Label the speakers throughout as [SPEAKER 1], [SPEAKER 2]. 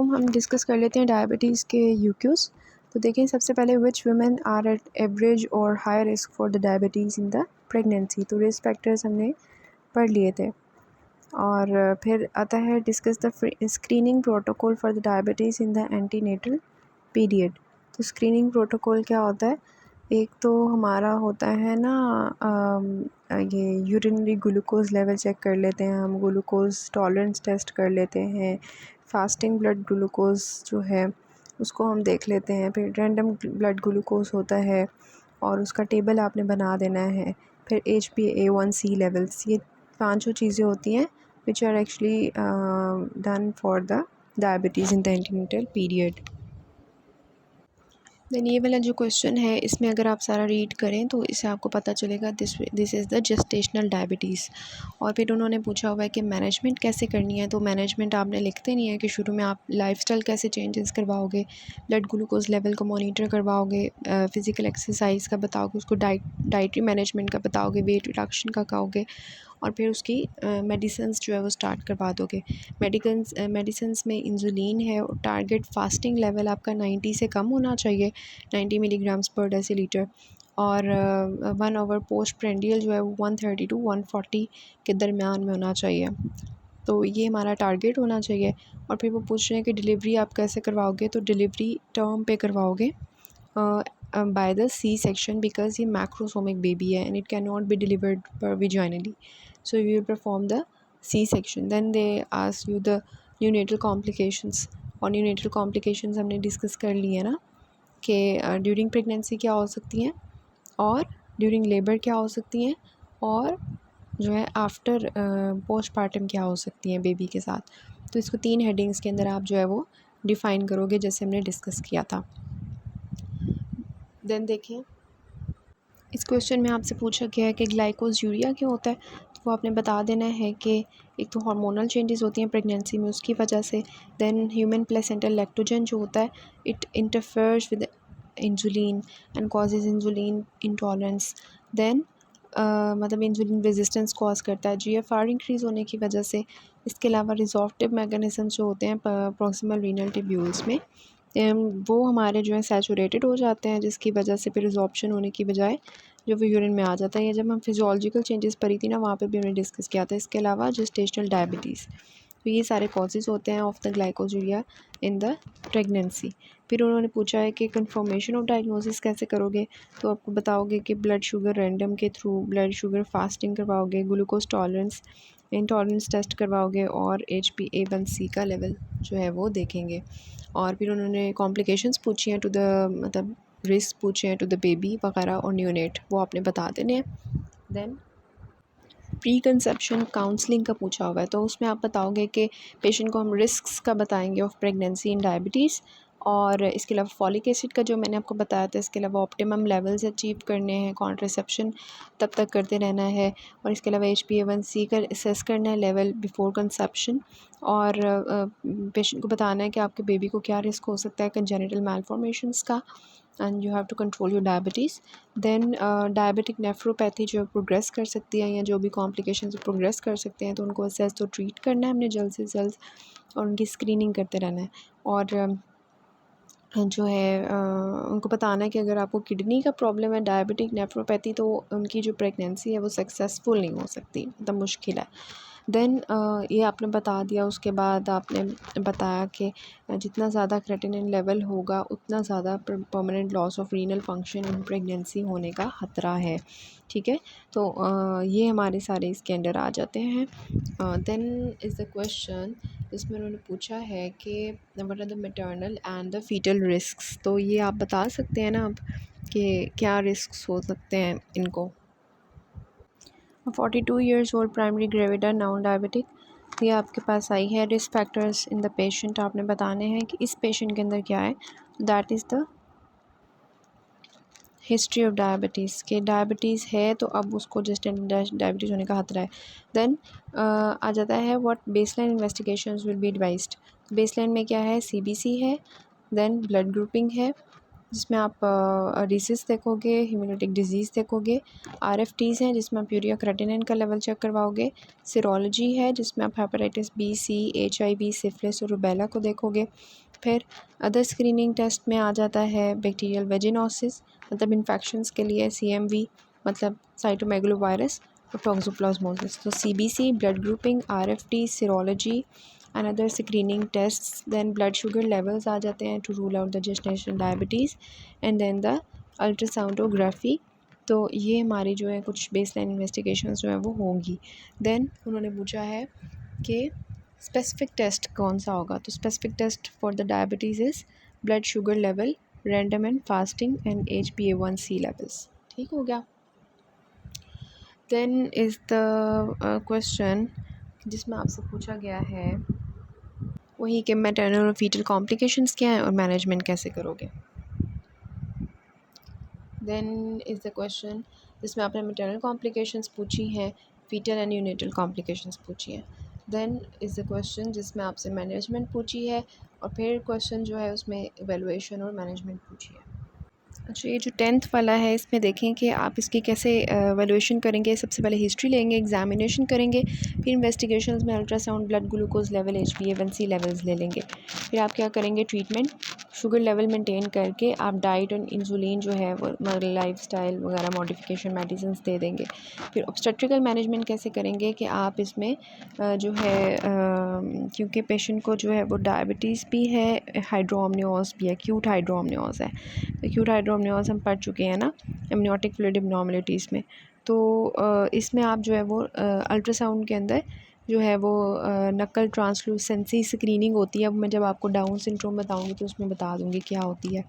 [SPEAKER 1] हम डिस्कस कर लेते हैं डायबिटीज़ के यूक्यूज़। तो देखिए सबसे पहले which women are at average और high risk for the diabetes in the pregnancy. तो रिस्क फैक्टर्स हमने पढ़ लिए थे। और फिर आता है discuss the screening protocol for the diabetes in the antenatal period. तो स्क्रीनिंग प्रोटोकॉल क्या होता है? एक तो हमारा होता है ना ये यूरिनरी ग्लूकोज़ लेवल चेक कर लेते हैं हम, ग्लूकोज़ टॉलरेंस टेस्ट कर लेते हैं, फास्टिंग ब्लड ग्लूकोज़ जो है उसको हम देख लेते हैं, फिर रैंडम ब्लड ग्लूकोज़ होता है और उसका टेबल आपने बना देना है। फिर HbA1c लेवल्स, ये पांचों चीज़ें होती हैं which are actually done for the diabetes in the antenatal period. Then ये वाला जो क्वेश्चन है इसमें अगर आप सारा रीड करें तो इससे आपको पता चलेगा this is the gestational diabetes. और फिर उन्होंने पूछा हुआ है कि मैनेजमेंट कैसे करनी है। तो मैनेजमेंट आपने लिखते नहीं है कि शुरू में आप लाइफस्टाइल कैसे चेंजेस करवाओगे, ब्लड ग्लूकोज लेवल को मॉनिटर करवाओगे, फ़िज़िकल एक्सरसाइज का बताओगे, उसको डाइटरी मैनेजमेंट का बताओगे, वेट रिडक्शन का कहोगे, और फिर उसकी मेडिसिन्स जो है वो स्टार्ट करवा दोगे। मेडिसिन्स में इंसुलिन है और टारगेट फास्टिंग लेवल आपका 90 से कम होना चाहिए, 90 मिलीग्राम्स पर डेसीलीटर। और 1 आवर पोस्ट प्रेंडियल जो है वो 130 टू 140 के दरमियान में होना चाहिए। तो ये हमारा टारगेट होना चाहिए। और फिर वो पूछ रहे हैं कि डिलीवरी आप कैसे करवाओगे। तो डिलीवरी टर्म पे करवाओगे by the C section, because ये मैक्रोसोमिक बेबी है and it can not be delivered per vaginally, so you will perform the C-section. Then they ask you the neonatal complications, और neonatal complications हमने discuss कर ली है ना कि during pregnancy क्या हो सकती हैं और ड्यूरिंग लेबर क्या हो सकती हैं और जो है आफ्टर पोस्टपार्टम क्या हो सकती हैं बेबी के साथ। तो इसको 3 हेडिंग्स के अंदर आप जो है वो डिफ़ाइन करोगे जैसे हमने डिस्कस किया था। देन देखिए इस क्वेश्चन में आपसे पूछा गया है कि ग्लाइकोज यूरिया क्यों होता है। तो वो आपने बता देना है कि एक तो हार्मोनल चेंजेस होती हैं प्रेगनेंसी में, उसकी वजह से। देन ह्यूमन प्लेसेंटल लैक्टोजन जो होता है it interferes with insulin and causes insulin intolerance. Then मतलब इंसुलिन रेजिस्टेंस कॉज करता है GFR इंक्रीज़ होने की वजह से। इसके अलावा रिजॉर्टिव मैकेनिज़म्स जो होते हैं प्रॉक्सिमल रीनल ट्यूब्यूल्स में वो हमारे जो है सैचुरेटेड हो जाते हैं, जिसकी वजह से फिर रिजॉर्प्शन होने की बजाय जो वो यूरिन में आ जाता है। या जब हम फिजियोलॉजिकल चेंजेस पढ़ी थी ना वहाँ पे भी हमने डिस्कस किया था। इसके अलावा जेस्टेशनल डायबिटीज़, तो ये सारे कॉजेज़ होते हैं of the glycosuria in the pregnancy. फिर उन्होंने पूछा है कि कंफर्मेशन ऑफ डायग्नोसिस कैसे करोगे। तो आपको बताओगे कि ब्लड शुगर रैंडम के थ्रू ब्लड शुगर फास्टिंग करवाओगे, ग्लूकोज टॉलरेंस इंटॉलरेंस टेस्ट करवाओगे और HbA1c का लेवल जो है वो देखेंगे। और फिर उन्होंने कॉम्प्लिकेशंस पूछी हैं टू द मतलब रिस्क पूछे हैं टू द बेबी वगैरह और न्यूनेट, वो आपने बता देने हैं। देन प्री कंसेप्शन काउंसलिंग का पूछा हुआ है, तो उसमें आप बताओगे कि पेशेंट को हम रिस्क्स का बताएंगे ऑफ प्रेगनेंसी इन डायबिटीज़। और इसके अलावा फॉलिक एसिड का जो मैंने आपको बताया था, इसके अलावा ऑप्टिमम लेवल्स अचीव करने हैं, कॉन्ट्रासेप्शन तब तक करते रहना है। और इसके अलावा HbA1c का असेस करना है लेवल बिफोर कंसेप्शन। और पेशेंट को बताना है कि आपके बेबी को क्या रिस्क हो सकता है कंजेनिटल मैलफॉर्मेशंस का, and you have to control your diabetes. Then diabetic nephropathy जो प्रोग्रेस कर सकती है या जो भी कॉम्प्लिकेशंस प्रोग्रेस कर सकते हैं, तो उनको असेस तो ट्रीट करना है हमने जल्द से जल्द और उनकी स्क्रीनिंग करते रहना है। और जो है उनको बताना है कि अगर आपको किडनी का प्रॉब्लम है डायबिटिक नेफ्रोपैथी, तो उनकी जो प्रेगनेंसी है वो सक्सेसफुल नहीं हो सकती, मतलब मुश्किल है। देन ये आपने बता दिया। उसके बाद आपने बताया कि जितना ज़्यादा क्रेटिनिन लेवल होगा उतना ज़्यादा permanent loss of renal function in pregnancy होने का ख़तरा है। ठीक है, तो ये हमारे सारे इसके अंडर आ जाते हैं। देन इज़ द क्वेश्चन, इसमें उन्होंने पूछा है कि what are the maternal and the fetal risks. तो ये आप बता सकते हैं ना आप कि क्या रिस्क्स हो सकते हैं इनको। 42 years old primary gravida non diabetic, ये आपके पास आई है। Risk factors in the patient आपने बताने हैं कि इस पेशेंट के अंदर क्या है। That is the history of diabetes, के डायबिटीज़ है तो अब उसको डायबिटीज़ होने का खतरा है। देन आ जाता है what baseline investigations will be advised. Baseline में क्या है, CBC है, देन ब्लड ग्रुपिंग है, जिसमें आप डिसीज़ देखोगे, हीमोलिटिक डिजीज़ देखोगे। RFTs हैं जिसमें आप यूरिया क्रेटिनिन का लेवल चेक करवाओगे। सीरोलॉजी है जिसमें आप हेपेटाइटिस बी, सी, HIV, सिफिलिस और रूबेला को देखोगे। फिर अदर स्क्रीनिंग टेस्ट में आ जाता है बैक्टीरियल वेजिनोसिस, मतलब इन्फेक्शंस के लिए CMV, मतलब साइटोमेगलोवायरस और टोक्सोप्लाज्मोसिस। तो CBC, blood grouping, RFT, serology and other screening tests. Then blood sugar levels आ जाते हैं to rule out the gestational diabetes, and then the ultrasonography. तो ये हमारी जो है कुछ बेसलाइन इन्वेस्टिगेशंस जो है वो होंगी। देन उन्होंने पूछा है कि स्पेसिफिक टेस्ट कौन सा होगा, तो specific test for the diabetes is blood sugar level, random and fasting and HbA1c levels. ठीक हो गया। देन इज़ द क्वेश्चन जिसमें आपसे पूछा गया है वही कि मैटरनल और फीटल कॉम्प्लिकेशंस क्या हैं और मैनेजमेंट कैसे करोगे। देन इज़ द क्वेश्चन जिसमें आपने मैटरनल कॉम्प्लिकेशंस पूछी हैं, फीटल एंड यूनिटल कॉम्प्लिकेशंस पूछी हैं। देन इज़ द क्वेश्चन जिसमें आपसे मैनेजमेंट पूछी है, और फिर क्वेश्चन जो है उसमें एवेलुएशन और मैनेजमेंट पूछी है। अच्छा, ये जो 10th वाला है इसमें देखें कि आप इसकी कैसे वैल्यूएशन करेंगे। सबसे पहले हिस्ट्री लेंगे, एग्जामिनेशन करेंगे, फिर इन्वेस्टिगेशंस में ultrasound, blood glucose level, HbA1c levels ले लेंगे। फिर आप क्या करेंगे, ट्रीटमेंट, शुगर लेवल मेंटेन करके आप डाइट और इंसुलिन जो है वो लाइफस्टाइल वगैरह मॉडिफिकेशन मेडिसिन दे देंगे। फिर ऑब्स्टेट्रिकल मैनेजमेंट कैसे करेंगे कि आप इसमें जो है क्योंकि पेशेंट को जो है वो डायबिटीज़ भी है, हाइड्रोमनियोस भी है, एक्यूट हाइड्रोमनियोस है। एक्यूट हाइड्रोमनियोस हम पढ़ चुके हैं ना एमनियोटिक फ्लूइड एब्नॉर्मलिटीज़ में। तो इसमें आप जो है वो अल्ट्रासाउंड के अंदर जो है वो नकल ट्रांसलूसेंसी स्क्रीनिंग होती है। अब मैं जब आपको डाउन सिंड्रोम बताऊंगी तो उसमें बता दूंगी क्या होती है।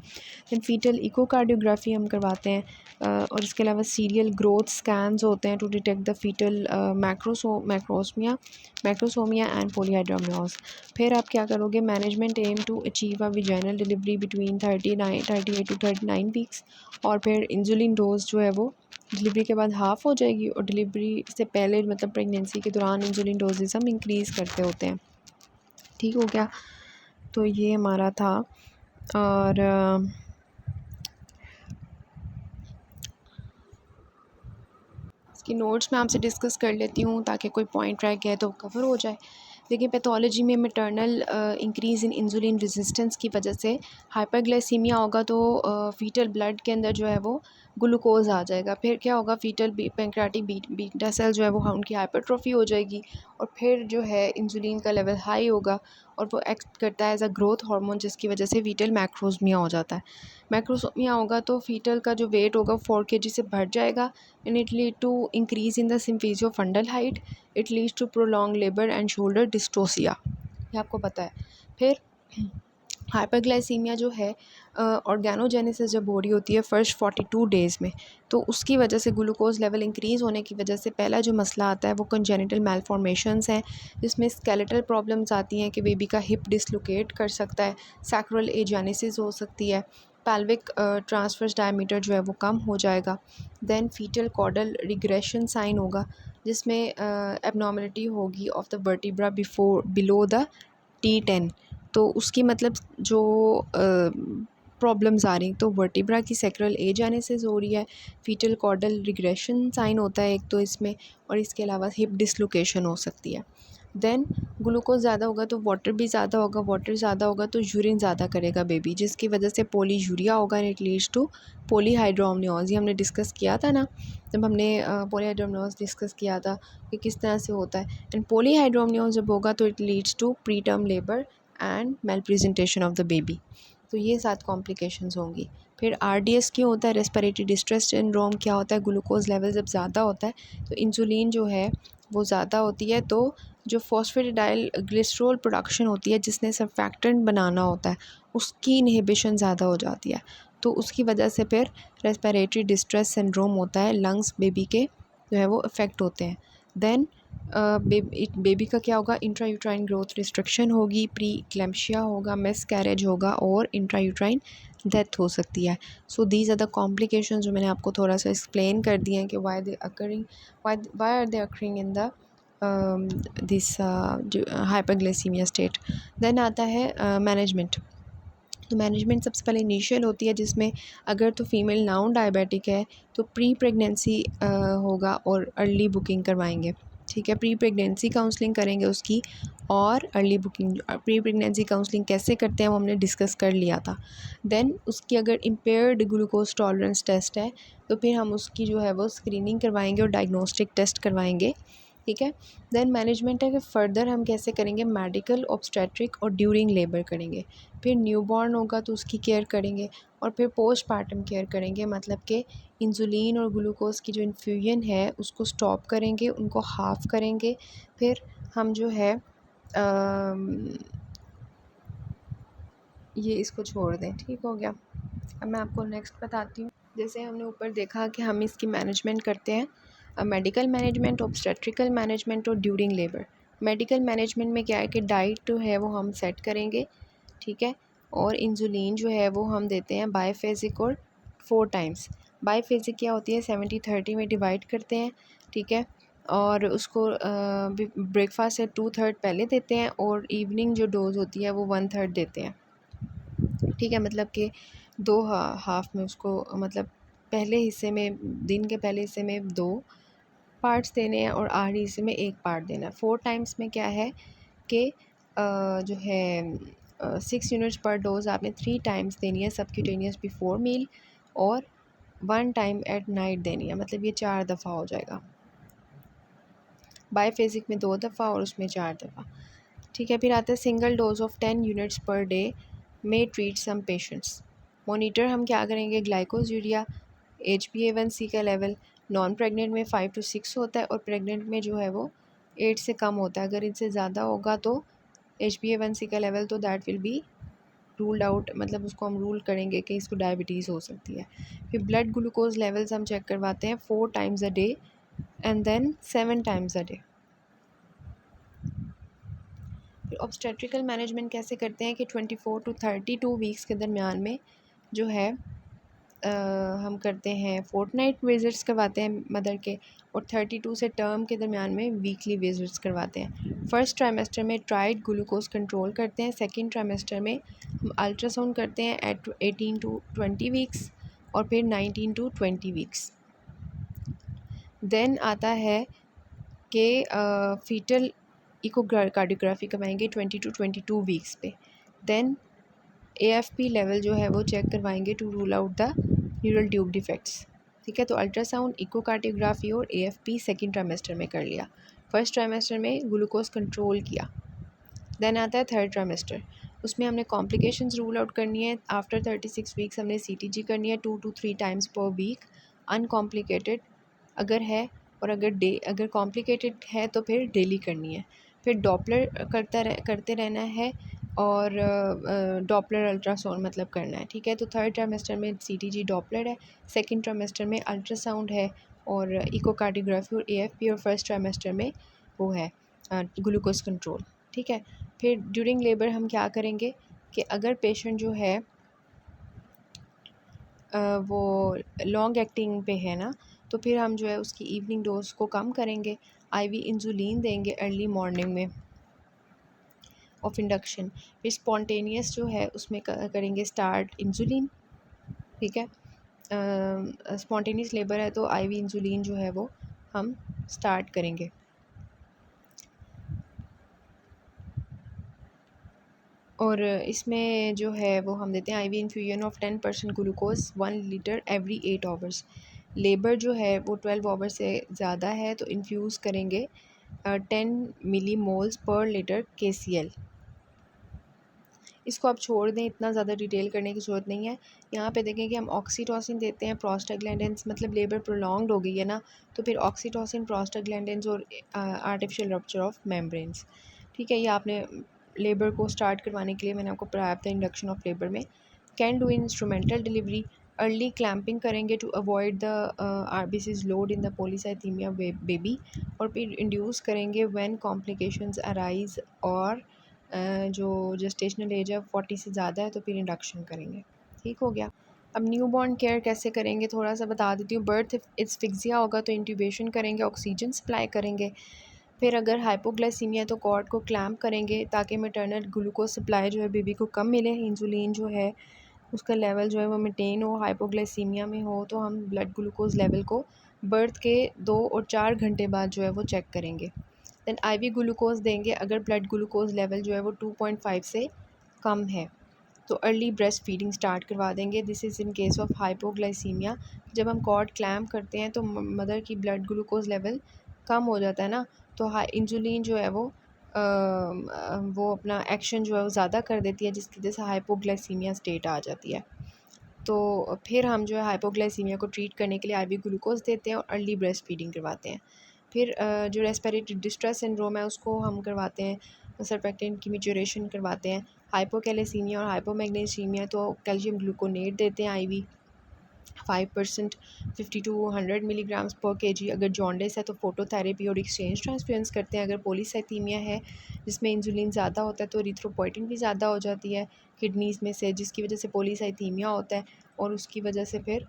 [SPEAKER 1] दैन फीटल इकोकार्डियोग्राफी हम करवाते हैं, और इसके अलावा सीरियल ग्रोथ स्कैन्स होते हैं to detect the fetal macrosomia and polyhydramnios. फिर आप क्या करोगे, management aim to achieve a vaginal delivery between 38 to 39 weeks, और फिर इंसुलिन डोज जो है वो डिलीवरी के बाद हाफ़ हो जाएगी, और डिलीवरी से पहले मतलब प्रेगनेंसी के दौरान इंसुलिन डोजेज़ हम इंक्रीज़ करते होते हैं। ठीक हो गया। तो ये हमारा था, और इसकी नोट्स मैं आपसे डिस्कस कर लेती हूँ ताकि कोई पॉइंट रह गया तो कवर हो जाए। देखिए, पैथोलॉजी में maternal increase in insulin resistance की वजह से हाइपरग्लाइसीमिया होगा, तो फीटल ब्लड के अंदर जो है वो ग्लूकोज आ जाएगा। फिर क्या होगा, फीटल पैंक्रियाटिक बीटा सेल जो है वो उनकी हाइपरट्रोफी हो जाएगी, और फिर जो है इंसुलिन का लेवल हाई होगा, और वो एक्ट करता है एज अ ग्रोथ हार्मोन, जिसकी वजह से फीटल मैक्रोसोमिया हो जाता है। मैक्रोसोमिया होगा तो फीटल का जो वेट होगा 4 kg से बढ़ जाएगा, and it lead to increase in the symphysio fundal height, it leads to prolong labour and shoulder dystocia, ये आपको पता है। फिर हाइपरग्लाइसीमिया जो है ऑर्गेनोजेनेसिस जब हो रही होती है फर्स्ट 42 डेज़ में, तो उसकी वजह से ग्लूकोज लेवल इंक्रीज़ होने की वजह से पहला जो मसला आता है वो कंजेनिटल मैलफॉर्मेशंस हैं, जिसमें स्केलेटल प्रॉब्लम्स आती हैं कि बेबी का हिप डिसलोकेट कर सकता है, सैक्रल एजेनेसिस हो सकती है, पैल्विक ट्रांसवर्स डायमीटर जो है वो कम हो जाएगा। Then fetal caudal regression sign होगा, जिसमें एबनॉर्मलिटी होगी of the vertebra below the T10। तो उसकी मतलब जो प्रॉब्लम्स आ रही, तो वर्टिब्रा की सैक्रल एजेनेसिस हो रही है, फीटल कॉर्डल रिग्रेशन साइन होता है एक तो इसमें, और इसके अलावा हिप डिसलोकेशन हो सकती है। देन ग्लूकोज ज़्यादा होगा तो वाटर भी ज़्यादा होगा, वाटर ज़्यादा होगा तो यूरिन ज़्यादा करेगा बेबी, जिसकी वजह से पोलीयूरिया होगा एंड इट लीड्स टू पॉलीहाइड्रोमनियोस। ये हमने डिस्कस किया था ना, जब हमने पॉलीहाइड्रोमनियोस डिस्कस किया था कि किस तरह से होता है। एंड पॉलीहाइड्रोमनियोस जब होगा तो it leads to preterm labour and malpresentation of the baby. तो ये 7 कॉम्प्लिकेशंस होंगी। फिर RDS क्यों होता है, रेस्पिरेटरी डिस्ट्रेस सिंड्रोम क्या होता है, ग्लूकोज लेवल जब ज़्यादा होता है तो इंसुलिन जो है वो ज़्यादा होती है, तो जो फॉस्फेटिडाइल ग्लिसरॉल प्रोडक्शन होती है जिसने सर्फैक्टेंट बनाना होता है उसकी इनहिबिशन ज़्यादा हो जाती है, तो उसकी वजह से फिर रेस्पिरेटरी डिस्ट्रेस सिंड्रोम होता है, लंग्स बेबी के जो है वो अफेक्ट होते हैं। देन बेबी का क्या होगा, इंट्रायूट्राइन ग्रोथ रिस्ट्रिक्शन होगी, प्री क्लैम्शिया होगा, मिसकैरेज होगा, और इंट्रायूट्राइन डेथ हो सकती है। So these are the complication जो मैंने आपको थोड़ा सा एक्सप्लेन कर दिए हैं कि why are they occurring in the this hyperglycaemia state. Then आता है मैनेजमेंट। तो मैनेजमेंट सबसे पहले इनिशियल होती है, जिसमें अगर तो फीमेल नॉन डायबिटिक है तो प्री प्रेगनेंसी होगा और अर्ली बुकिंग करवाएंगे। ठीक है, प्री प्रेगनेंसी काउंसलिंग करेंगे उसकी, और early booking. Pre pregnancy counselling कैसे करते हैं वो हमने डिस्कस कर लिया था। देन उसकी अगर इम्पेयर्ड ग्लूकोज टॉलरेंस टेस्ट है तो फिर हम उसकी जो है वो स्क्रीनिंग करवाएंगे और डायग्नोस्टिक टेस्ट करवाएंगे। ठीक है, देन मैनेजमेंट है कि फ़र्दर हम कैसे करेंगे, मेडिकल, ऑब्स्टेट्रिक और ड्यूरिंग लेबर करेंगे। फिर न्यूबॉर्न होगा तो उसकी केयर करेंगे, और फिर पोस्टपार्टम केयर करेंगे, मतलब कि इंसुलिन और ग्लूकोज की जो इन्फ्यूजन है उसको स्टॉप करेंगे, उनको हाफ़ करेंगे। फिर हम जो है ये इसको छोड़ दें। ठीक हो गया। अब मैं आपको नेक्स्ट बताती हूँ। जैसे हमने ऊपर देखा कि हम इसकी मैनेजमेंट करते हैं, मेडिकल मैनेजमेंट, ऑब्स्टेट्रिकल मैनेजमेंट और ड्यूरिंग लेबर। मेडिकल मैनेजमेंट में क्या है कि डाइट जो है वो हम सेट करेंगे। ठीक है, और इंसुलिन जो है वो हम देते हैं बायफेजिक और 4 टाइम्स। बायफेजिक क्या होती है, 70-30 में डिवाइड करते हैं। ठीक है, और उसको ब्रेकफास्ट से 2/3 पहले देते हैं, और इवनिंग जो डोज होती है वो 1/3 देते हैं। ठीक है, मतलब कि दो हाफ में उसको, मतलब पहले हिस्से में, दिन के पहले हिस्से में 2 पार्ट्स देने हैं और आखिरी हिस्से में 1 पार्ट देना है। 4 टाइम्स में क्या है कि जो है 6 यूनिट्स पर डोज आपने 3 टाइम्स देनी है सबक्यूटेनियस बिफोर मील, और 1 टाइम एट नाइट देनी है, मतलब ये 4 दफ़ा हो जाएगा। बायफेजिक में 2 दफ़ा और उसमें 4 दफ़ा। ठीक है, फिर आता है single dose of 10 units per day में ट्रीट सम पेशेंट्स। मॉनिटर हम क्या करेंगे, ग्लाइकोज यूरिया, HbA1c का लेवल। नॉन प्रेग्नेंट में 5 to 6 होता है, और प्रेग्नेंट में जो है वो 8 से कम होता है। अगर इनसे ज़्यादा होगा तो HbA1c का लेवल, तो that will be ruled out, मतलब उसको हम रूल करेंगे कि इसको डायबिटीज़ हो सकती है। फिर ब्लड ग्लूकोज लेवल्स हम चेक करवाते हैं 4 times a day and then 7 times a day. फिर ऑब्स्टेट्रिकल मैनेजमेंट कैसे करते हैं कि 24 to 32 वीक्स के दरमियान में जो है हम करते हैं फोर्टनाइट विज़िट्स करवाते हैं मदर के, और 32 से टर्म के दरमियान में वीकली विज़िट्स करवाते हैं। फर्स्ट ट्राइमेस्टर में ट्राइड ग्लूकोज कंट्रोल करते हैं। सेकंड ट्राइमेस्टर में हम अल्ट्रासाउंड करते हैं एट 18 to 20 वीक्स, और फिर 19 to 20 वीक्स। देन आता है कि फीटल इकोकार्डियोग्राफी करवाएंगे 20 to 22 वीक्स पे। देन AFP लेवल जो है वो चेक करवाएंगे to rule out the neural tube defects. ठीक है, तो अल्ट्रासाउंड, इकोकार्डियोग्राफी और AFP सेकेंड ट्राइमेस्टर में कर लिया। फर्स्ट ट्राइमेस्टर में ग्लूकोज कंट्रोल किया। देन आता है थर्ड ट्राइमेस्टर, उसमें हमने कॉम्प्लिकेशंस रूल आउट करनी है। आफ्टर 36 वीक्स हमने CTG करनी है 2 to 3 times per week, uncomplicated अगर है, और अगर कॉम्प्लिकेटेड है तो फिर डेली करनी है। फिर डॉपलर करते रहना है, और डॉपलर अल्ट्रासाउंड मतलब करना है। ठीक है, तो थर्ड ट्राइमेस्टर में CTG डॉपलर है, सेकंड ट्राइमेस्टर में अल्ट्रासाउंड है और इकोकार्डियोग्राफी और AFP, और फर्स्ट ट्राइमेस्टर में वो है ग्लूकोज कंट्रोल। ठीक है, फिर ड्यूरिंग लेबर हम क्या करेंगे कि अगर पेशेंट जो है वो लॉन्ग एक्टिंग पे है ना, तो फिर हम जो है उसकी इवनिंग डोज को कम करेंगे। IV इंसुलिन देंगे अर्ली मॉर्निंग में ऑफ इंडक्शन। फिर स्पॉन्टेनियस जो है उसमें करेंगे स्टार्ट इंसुलिन। ठीक है, स्पॉन्टेनियस लेबर है तो IV इंसुलिन जो है वो हम स्टार्ट करेंगे। और इसमें जो है वो हम देते हैं IV infusion of 10% glucose 1 litre every 8 hours. Labour जो है वो 12 आवर्स से ज़्यादा है तो इन्फ्यूज़ करेंगे 10 मिली मोल्स पर लीटर KCl। इसको आप छोड़ दें, इतना ज़्यादा डिटेल करने की ज़रूरत नहीं है। यहाँ पे देखें कि हम ऑक्सीटोसिन देते हैं, प्रोस्टाग्लैंडिन्स, मतलब लेबर प्रोलॉन्ग्ड हो गई है ना, तो फिर ऑक्सीटोसिन, प्रोस्टाग्लैंडिन्स और आर्टिफिशियल रप्चर ऑफ मेम्ब्रेन्स। ठीक है, ये आपने लेबर को स्टार्ट करवाने के लिए मैंने आपको पढ़ाया था इंडक्शन ऑफ लेबर में। Can do instrumental delivery, early clamping करेंगे to avoid the RBCs load in the polycythaemia baby, और फिर इंड्यूस करेंगे व्हेन कॉम्प्लिकेशंस अराइज, और जो जेस्टेशनल एज है 40 से ज़्यादा है तो फिर इंडक्शन करेंगे। ठीक हो गया। अब न्यू बॉर्न केयर कैसे करेंगे थोड़ा सा बता देती हूँ। बर्थ इट्सफिक्सिया होगा तो इंट्यूबेशन करेंगे, ऑक्सीजन सप्लाई करेंगे। फिर अगर हाइपोग्लाइसीमिया तो कॉर्ड को क्लैम्प करेंगे ताकि मैटरनल ग्लूकोज सप्लाई जो है बेबी को कम मिले, इंसुलिन जो है उसका लेवल जो है वो मेंटेन हो। हाइपोग्लाइसीमिया में हो तो हम ब्लड ग्लूकोज लेवल को बर्थ के 2 और 4 घंटे बाद जो है वो चेक करेंगे। दैन आईवी ग्लूकोज देंगे अगर ब्लड ग्लूकोज लेवल जो है वो 2.5 से कम है तो अर्ली ब्रेस्ट फीडिंग स्टार्ट करवा देंगे। This is in case of hypoglycaemia. जब हम कॉर्ड क्लैम्प करते हैं तो मदर की ब्लड ग्लूकोज लेवल कम हो जाता है ना, तो हाई इंसुलिन जो है वो अपना एक्शन जो है वो ज़्यादा कर देती है, जिसकी वजह से हाइपोग्लाइसीमिया स्टेट आ जाती है। तो फिर हम जो है हाइपोग्लाइसीमिया को ट्रीट करने के लिए आईवी ग्लूकोज देते हैं और अर्ली ब्रेस्ट फीडिंग करवाते हैं। फिर जो रेस्पिरेटरी डिस्ट्रेस सिंड्रोम है उसको हम करवाते हैं, सर्फेक्टेंट की मैच्योरेशन करवाते हैं। हाइपोकैलेसीमिया और हाइपोमैग्नीसीमिया तो कैल्शियम ग्लूकोनेट देते हैं आईवी 5% 50 to 100 मिलीग्राम्स पर केजी। अगर जॉन्डिस है तो फोटोथेरेपी और एक्सचेंज ट्रांसफ्यूजन करते हैं। अगर पॉलीसाइथीमिया है जिसमें इंसुलिन ज़्यादा होता है तो एरिथ्रोपोइटिन भी ज़्यादा हो जाती है किडनीज़ में से, जिसकी वजह से पॉलीसाइथीमिया होता है और उसकी वजह से फिर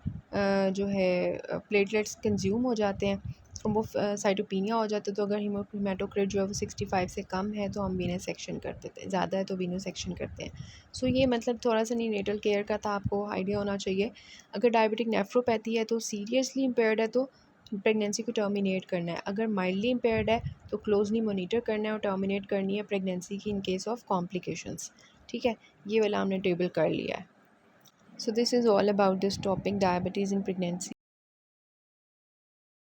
[SPEAKER 1] जो है प्लेटलेट्स कंज्यूम हो जाते हैं, थ्रोम्बोसाइटोपिनिया हो जाता है। तो अगर हीमोटोक्रिट जो है वो 65 से कम है तो हम वीनस सेक्शन कर देते हैं, ज़्यादा है तो वीनस सेक्शन करते हैं। सो ये मतलब थोड़ा सा नीनेटल केयर का था, आपको आइडिया होना चाहिए। अगर डायबिटिक नेफ्रोपैथी है तो सीरियसली इम्पेयर्ड है तो प्रेगनेंसी को टर्मिनेट करना है। अगर माइल्डली इम्पेयर्ड है तो क्लोजली मोनीटर करना है और टर्मिनेट करनी है प्रेगनेंसी की इन केस ऑफ कॉम्प्लिकेशंस। ठीक है, ये वाला हमने टेबल कर लिया है। So this is all about this topic, diabetes in pregnancy.